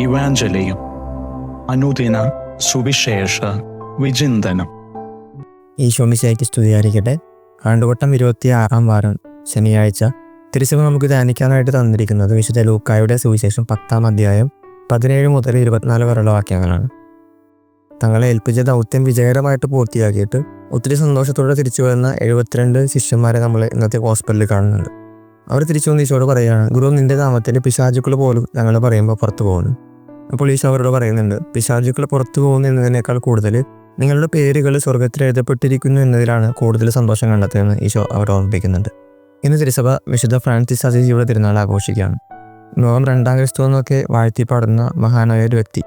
ഇവാഞ്ചലിയും അനുദിന സുവിശേഷ വിചിന്തനം. ഈശോമിശിഹായ്ക്ക് സ്തുതിയായിരിക്കട്ടെ. ആണ്ടുവട്ടം 26-ാം വാരം ശനിയാഴ്ച തിരുസഭ നമുക്ക് ധ്യാനിക്കാനായിട്ട് തന്നിരിക്കുന്നത് വിശുദ്ധ ലൂക്കായുടെ സുവിശേഷം 10-ാം അധ്യായം 17 മുതൽ 24 വരെയുള്ള വാക്യങ്ങളാണ്. തങ്ങളെ ഏൽപ്പിച്ച ദൗത്യം വിജയകരമായിട്ട് പൂർത്തിയാക്കിയിട്ട് ഒത്തിരി സന്തോഷത്തോടെ തിരിച്ചു വരുന്ന 72 ശിഷ്യന്മാരെ നമ്മൾ ഇന്നത്തെ ഹോസ്പിറ്റലിൽ കാണുന്നുണ്ട്. അവർ തിരിച്ചു വന്ന് ഈശോയോട് പറയുകയാണ്, ഗുരു, നിന്റെ നാമത്തിൽ പിശാചുക്കൾ പോലും ഞങ്ങൾ പറയുമ്പോൾ പുറത്തു പോകുന്നു. അപ്പോൾ ഈശോ അവരോട് പറയുന്നുണ്ട്, പിശാചുക്കൾ പുറത്തു പോകുന്നു എന്നതിനേക്കാൾ കൂടുതൽ നിങ്ങളുടെ പേരുകൾ സ്വർഗത്തിൽ എഴുതപ്പെട്ടിരിക്കുന്നു എന്നതിലാണ് കൂടുതൽ സന്തോഷം കണ്ടെത്തുന്നത് ഈശോ അവർ ഓർമ്മിപ്പിക്കുന്നുണ്ട്. ഇന്ന് തിരുസഭ വിശുദ്ധ ഫ്രാൻസിസ് അസീസിയുടെ തിരുനാൾ ആഘോഷിക്കുകയാണ്. ലോകം 2-ാം ക്രിസ്തു എന്നൊക്കെ വാഴ്ത്തിപ്പാടുന്ന മഹാനായ ഒരു വ്യക്തി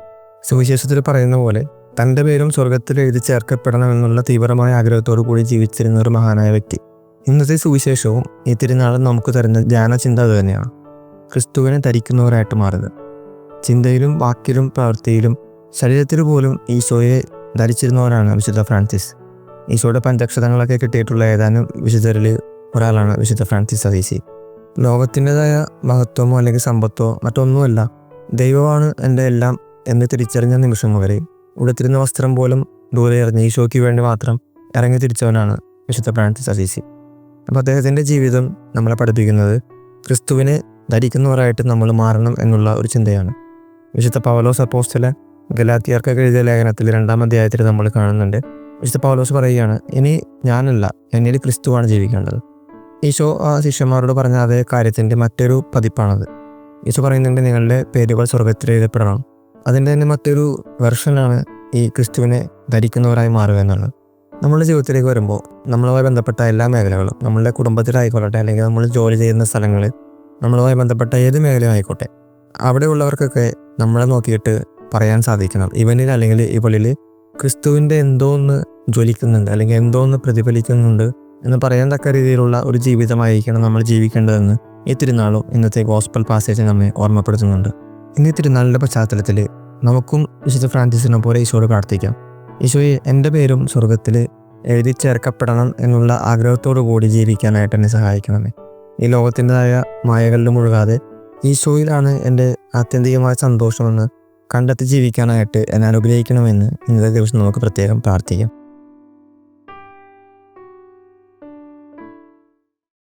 സുവിശേഷത്തിൽ പറയുന്ന പോലെ തൻ്റെ പേരും സ്വർഗത്തിൽ എഴുതി ചേർക്കപ്പെടണമെന്നുള്ള തീവ്രമായ ആഗ്രഹത്തോടു കൂടി ജീവിച്ചിരുന്ന ഒരു മഹാനായ വ്യക്തി. ഇന്നത്തെ സുവിശേഷവും ഈ തിരുനാളും നമുക്ക് തരുന്ന ധ്യാനചിന്ത അത് തന്നെയാണ്. ക്രിസ്തുവിനെ ധരിക്കുന്നവരായിട്ട് മാറുക. ചിന്തയിലും വാക്കിലും പ്രവൃത്തിയിലും ശരീരത്തിൽ പോലും ഈശോയെ ധരിച്ചിരുന്നവരാണ് വിശുദ്ധ ഫ്രാൻസിസ്. ഈശോയുടെ പഞ്ചക്ഷതങ്ങളൊക്കെ കിട്ടിയിട്ടുള്ള ഏതാനും വിശുദ്ധരിൽ ഒരാളാണ് വിശുദ്ധ ഫ്രാൻസിസ് അസീസി. ലോകത്തിൻ്റെതായ മഹത്വമോ അല്ലെങ്കിൽ സമ്പത്തോ മറ്റൊന്നുമല്ല, ദൈവമാണ് എൻ്റെ എല്ലാം എന്ന് തിരിച്ചറിഞ്ഞ നിമിഷം മുതൽ ഉടുത്തിരുന്ന വസ്ത്രം പോലും ദൂരെ എറിഞ്ഞ് ഈശോയ്ക്ക് വേണ്ടി മാത്രം ഇറങ്ങി തിരിച്ചവനാണ് വിശുദ്ധ ഫ്രാൻസിസ് അസീസി. അപ്പോൾ അദ്ദേഹത്തിൻ്റെ ജീവിതം നമ്മളെ പഠിപ്പിക്കുന്നത് ക്രിസ്തുവിനെ ധരിക്കുന്നവരായിട്ട് നമ്മൾ മാറണം എന്നുള്ള ഒരു ചിന്തയാണ്. വിശുദ്ധ പൗലോസ് അപ്പോസ്തലൻ ഗലാത്യർക്കൊക്കെ എഴുതിയ ലേഖനത്തിൽ 2-ാം അധ്യായത്തിൽ നമ്മൾ കാണുന്നുണ്ട്. വിശുദ്ധ പൗലോസ് പറയുകയാണ്, ഇനി ഞാനല്ല, എന്നിൽ ക്രിസ്തുവാണ് ജീവിക്കേണ്ടത്. ഈശോ ആ ശിഷ്യന്മാരോട് പറഞ്ഞ അതേ കാര്യത്തിൻ്റെ മറ്റൊരു പതിപ്പാണത്. ഈശോ പറയുന്നുണ്ട്, നിങ്ങളുടെ പേരുകൾ സ്വർഗത്തിൽ എഴുതപ്പെടണം. അതിൻ്റെ തന്നെ മറ്റൊരു വെർഷനാണ് ഈ ക്രിസ്തുവിനെ ധരിക്കുന്നവരായി മാറുക എന്നുള്ളത്. നമ്മുടെ ജീവിതത്തിലേക്ക് വരുമ്പോൾ നമ്മളുമായി ബന്ധപ്പെട്ട എല്ലാ മേഖലകളും, നമ്മളുടെ കുടുംബത്തിലായിക്കോട്ടെ അല്ലെങ്കിൽ നമ്മൾ ജോലി ചെയ്യുന്ന സ്ഥലങ്ങളിൽ, നമ്മളുമായി ബന്ധപ്പെട്ട ഏത് മേഖലയും ആയിക്കോട്ടെ, അവിടെയുള്ളവർക്കൊക്കെ നമ്മളെ നോക്കിയിട്ട് പറയാൻ സാധിക്കണം, ഇവനിൽ അല്ലെങ്കിൽ ഇവളിൽ ക്രിസ്തുവിൻ്റെ എന്തോന്ന് ജ്വലിക്കുന്നുണ്ട് അല്ലെങ്കിൽ എന്തോന്ന് പ്രതിഫലിക്കുന്നുണ്ട് എന്ന് പറയാൻ തക്ക രീതിയിലുള്ള ഒരു ജീവിതമായിരിക്കണം നമ്മൾ ജീവിക്കേണ്ടതെന്ന് ഈ തിരുനാളും ഇന്നത്തെ ഗോസ്പൽ പാസേജ് നമ്മെ ഓർമ്മപ്പെടുത്തുന്നുണ്ട്. ഇന്ന് ഈ തിരുനാളിൻ്റെ പശ്ചാത്തലത്തിൽ നമുക്കും വിശുദ്ധ ഫ്രാൻസിസിനെ പോലെ ഈശോയോട് പ്രാർത്ഥിക്കാം. ഈശോയെ, എൻ്റെ പേരും സ്വർഗത്തിൽ എഴുതി ചേർക്കപ്പെടണം എന്നുള്ള ആഗ്രഹത്തോടു കൂടി ജീവിക്കാനായിട്ട് എന്നെ സഹായിക്കണമേ. ഈ ലോകത്തിൻ്റെതായ മായകളിൽ മുഴുകാതെ ഈശോയിലാണ് എൻ്റെ ആത്യന്തികമായ സന്തോഷമെന്ന് കണ്ടെത്തി ജീവിക്കാനായിട്ട് എന്നെ അനുഗ്രഹിക്കണമെന്ന് ഇന്നത്തെ ദിവസം നമുക്ക് പ്രത്യേകം പ്രാർത്ഥിക്കാം.